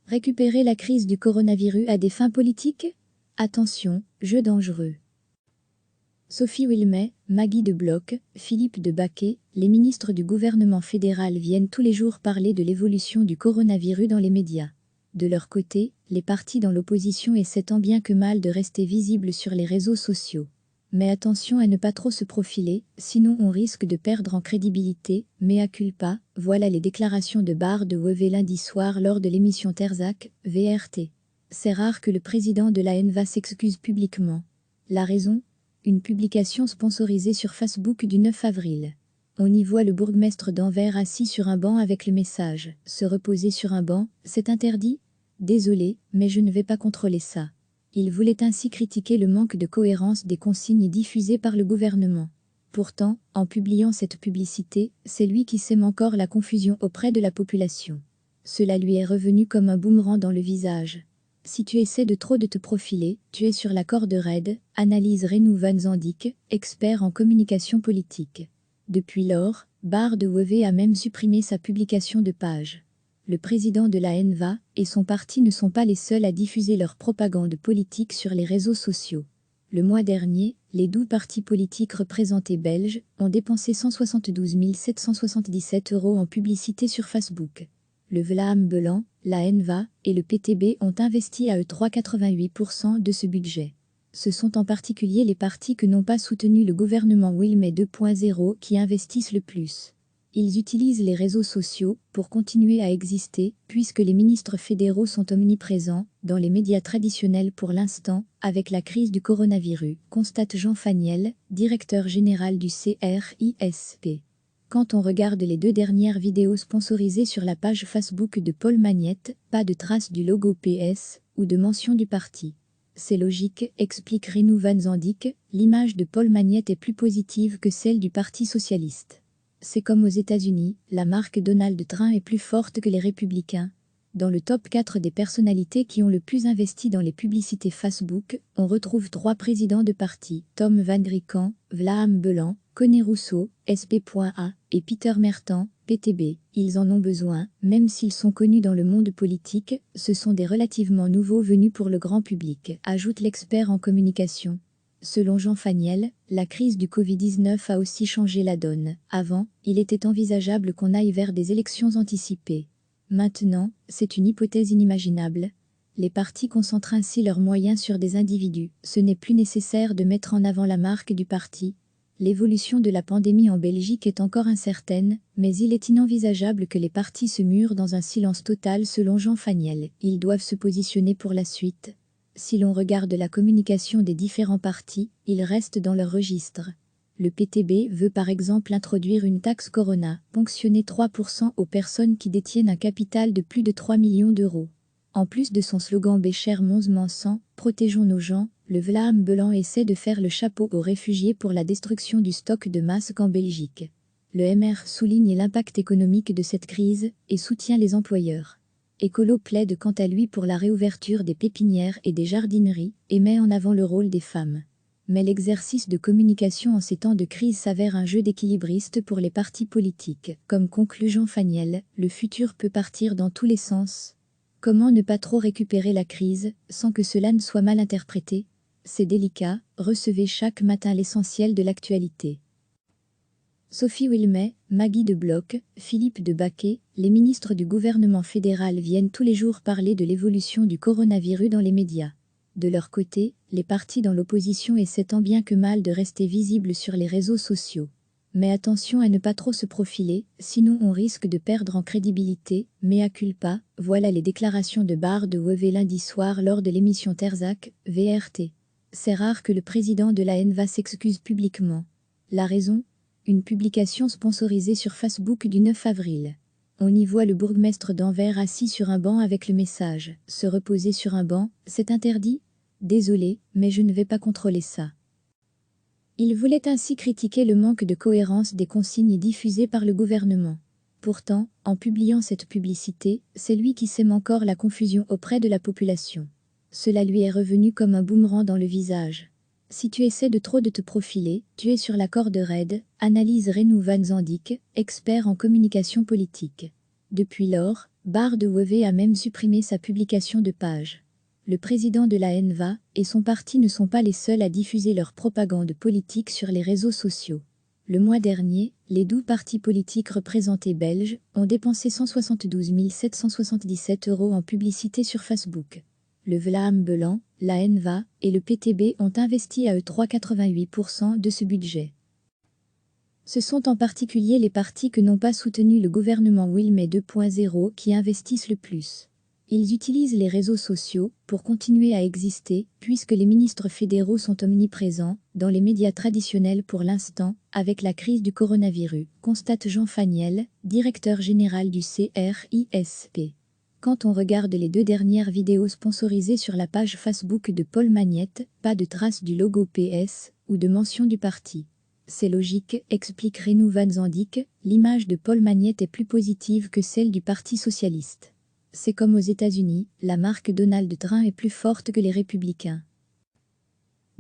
Récupérer la crise du coronavirus à des fins politiques? Attention, jeu dangereux. Sophie Wilmès, Maggie de Bloch, Philippe de Baquet, les ministres du gouvernement fédéral viennent tous les jours parler de l'évolution du coronavirus dans les médias. De leur côté, les partis dans l'opposition essaient tant bien que mal de rester visibles sur les réseaux sociaux. Mais attention à ne pas trop se profiler, sinon on risque de perdre en crédibilité. Mea culpa, voilà les déclarations de Bart de Wever lundi soir lors de l'émission Terzac, VRT. C'est rare que le président de la NVA s'excuse publiquement. La raison? Une publication sponsorisée sur Facebook du 9 avril. On y voit le bourgmestre d'Anvers assis sur un banc avec le message « Se reposer sur un banc, c'est interdit ? Désolé, mais je ne vais pas contrôler ça ». Il voulait ainsi critiquer le manque de cohérence des consignes diffusées par le gouvernement. Pourtant, en publiant cette publicité, c'est lui qui sème encore la confusion auprès de la population. Cela lui est revenu comme un boomerang dans le visage. Si tu essaies de trop de te profiler, tu es sur la corde raide, analyse Renou Van Zandik, expert en communication politique. Depuis lors, Bart de Wever a même supprimé sa publication de page. Le président de la NVA et son parti ne sont pas les seuls à diffuser leur propagande politique sur les réseaux sociaux. Le mois dernier, les 12 partis politiques représentés belges ont dépensé 172 777 € en publicité sur Facebook. Le Vlaam Belang, la NVA et le PTB ont investi à eux 3,88% de ce budget. Ce sont en particulier les partis que n'ont pas soutenu le gouvernement Wilmès 2.0 qui investissent le plus. Ils utilisent les réseaux sociaux pour continuer à exister, puisque les ministres fédéraux sont omniprésents dans les médias traditionnels pour l'instant, avec la crise du coronavirus, constate Jean Faniel, directeur général du CRISP. Quand on regarde les 2 dernières vidéos sponsorisées sur la page Facebook de Paul Magnette, pas de trace du logo PS ou de mention du parti. C'est logique, explique Renou Van Zandik, l'image de Paul Magnette est plus positive que celle du Parti socialiste. C'est comme aux États-Unis, la marque Donald Trump est plus forte que les républicains. Dans le top 4 des personnalités qui ont le plus investi dans les publicités Facebook, on retrouve 3 présidents de partis, Tom Van Grieken, Vlaam Belang, Connie Rousseau, SP.A, et Peter Mertens, PTB. Ils en ont besoin, même s'ils sont connus dans le monde politique, ce sont des relativement nouveaux venus pour le grand public, ajoute l'expert en communication. Selon Jean Faniel, la crise du Covid-19 a aussi changé la donne. Avant, il était envisageable qu'on aille vers des élections anticipées. Maintenant, c'est une hypothèse inimaginable. Les partis concentrent ainsi leurs moyens sur des individus. Ce n'est plus nécessaire de mettre en avant la marque du parti. L'évolution de la pandémie en Belgique est encore incertaine, mais il est inenvisageable que les partis se murent dans un silence total selon Jean Faniel. Ils doivent se positionner pour la suite. Si l'on regarde la communication des différents partis, ils restent dans leur registre. Le PTB veut par exemple introduire une taxe Corona, ponctionner 3% aux personnes qui détiennent un capital de plus de 3 millions d'euros. En plus de son slogan Bécher Mons Mansan, protégeons nos gens, le Vlaam Belang essaie de faire le chapeau aux réfugiés pour la destruction du stock de masques en Belgique. Le MR souligne l'impact économique de cette crise et soutient les employeurs. Écolo plaide quant à lui pour la réouverture des pépinières et des jardineries et met en avant le rôle des femmes. Mais l'exercice de communication en ces temps de crise s'avère un jeu d'équilibriste pour les partis politiques. Comme conclut Jean Faniel, le futur peut partir dans tous les sens. Comment ne pas trop récupérer la crise sans que cela ne soit mal interprété? C'est délicat, recevez chaque matin l'essentiel de l'actualité. Sophie Wilmès, Maggie de Bloch, Philippe de Baquet, les ministres du gouvernement fédéral viennent tous les jours parler de l'évolution du coronavirus dans les médias. De leur côté, les partis dans l'opposition essaient tant bien que mal de rester visibles sur les réseaux sociaux. Mais attention à ne pas trop se profiler, sinon on risque de perdre en crédibilité. Mea culpa, voilà les déclarations de Bart de Wever lundi soir lors de l'émission Terzac, VRT. C'est rare que le président de la NVA s'excuse publiquement. La raison? Une publication sponsorisée sur Facebook du 9 avril. On y voit le bourgmestre d'Anvers assis sur un banc avec le message « Se reposer sur un banc, c'est interdit ? Désolé, mais je ne vais pas contrôler ça ». Il voulait ainsi critiquer le manque de cohérence des consignes diffusées par le gouvernement. Pourtant, en publiant cette publicité, c'est lui qui sème encore la confusion auprès de la population. Cela lui est revenu comme un boomerang dans le visage. Si tu essaies de trop de te profiler, tu es sur la corde raide, analyse Renou Van Zandik, expert en communication politique. Depuis lors, Barre de Weve a même supprimé sa publication de page. Le président de la NVA et son parti ne sont pas les seuls à diffuser leur propagande politique sur les réseaux sociaux. Le mois dernier, les 12 partis politiques représentés belges ont dépensé 172 777 € en publicité sur Facebook. Le Vlaam Belang, la NVA et le PTB ont investi à eux 3,88% de ce budget. Ce sont en particulier les partis que n'ont pas soutenu le gouvernement Wilmès 2.0 qui investissent le plus. Ils utilisent les réseaux sociaux pour continuer à exister, puisque les ministres fédéraux sont omniprésents dans les médias traditionnels pour l'instant, avec la crise du coronavirus, constate Jean Faniel, directeur général du CRISP. Quand on regarde les 2 dernières vidéos sponsorisées sur la page Facebook de Paul Magnette, pas de trace du logo PS ou de mention du parti. C'est logique, explique Renou Van Zandik, l'image de Paul Magnette est plus positive que celle du Parti socialiste. C'est comme aux États-Unis, la marque Donald Trump est plus forte que les républicains.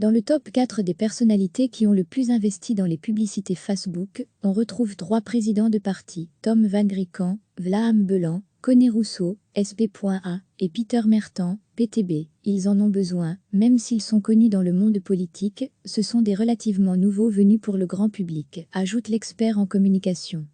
Dans le top 4 des personnalités qui ont le plus investi dans les publicités Facebook, on retrouve 3 présidents de partis, Tom Van Grieken, Vlaam Belang, Conné Rousseau, SP.A, et Peter Mertens, PTB. Ils en ont besoin, même s'ils sont connus dans le monde politique, ce sont des relativement nouveaux venus pour le grand public, ajoute l'expert en communication.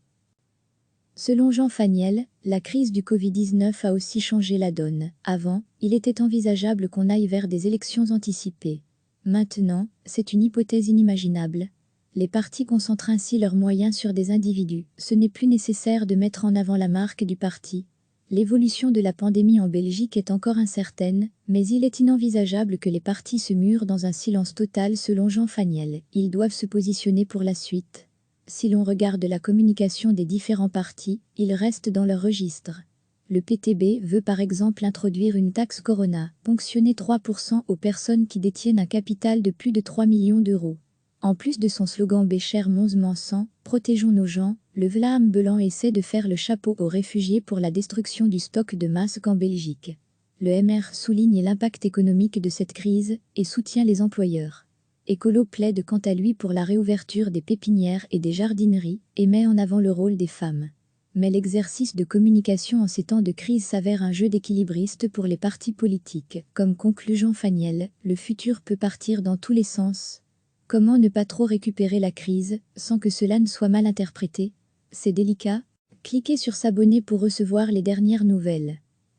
Selon Jean Faniel, la crise du Covid-19 a aussi changé la donne. Avant, il était envisageable qu'on aille vers des élections anticipées. Maintenant, c'est une hypothèse inimaginable. Les partis concentrent ainsi leurs moyens sur des individus. Ce n'est plus nécessaire de mettre en avant la marque du parti. L'évolution de la pandémie en Belgique est encore incertaine, mais il est inenvisageable que les partis se murent dans un silence total selon Jean Faniel. Ils doivent se positionner pour la suite. Si l'on regarde la communication des différents partis, ils restent dans leur registre. Le PTB veut par exemple introduire une taxe Corona, ponctionner 3% aux personnes qui détiennent un capital de plus de 3 millions d'euros. En plus de son slogan Bécher Mons Mansan, protégeons nos gens, le Vlaam Belang essaie de faire le chapeau aux réfugiés pour la destruction du stock de masques en Belgique. Le MR souligne l'impact économique de cette crise et soutient les employeurs. Écolo plaide quant à lui pour la réouverture des pépinières et des jardineries et met en avant le rôle des femmes. Mais l'exercice de communication en ces temps de crise s'avère un jeu d'équilibriste pour les partis politiques. Comme conclut Jean Faniel, le futur peut partir dans tous les sens. Comment ne pas trop récupérer la crise sans que cela ne soit mal interprété? C'est délicat. Cliquez sur s'abonner pour recevoir les dernières nouvelles.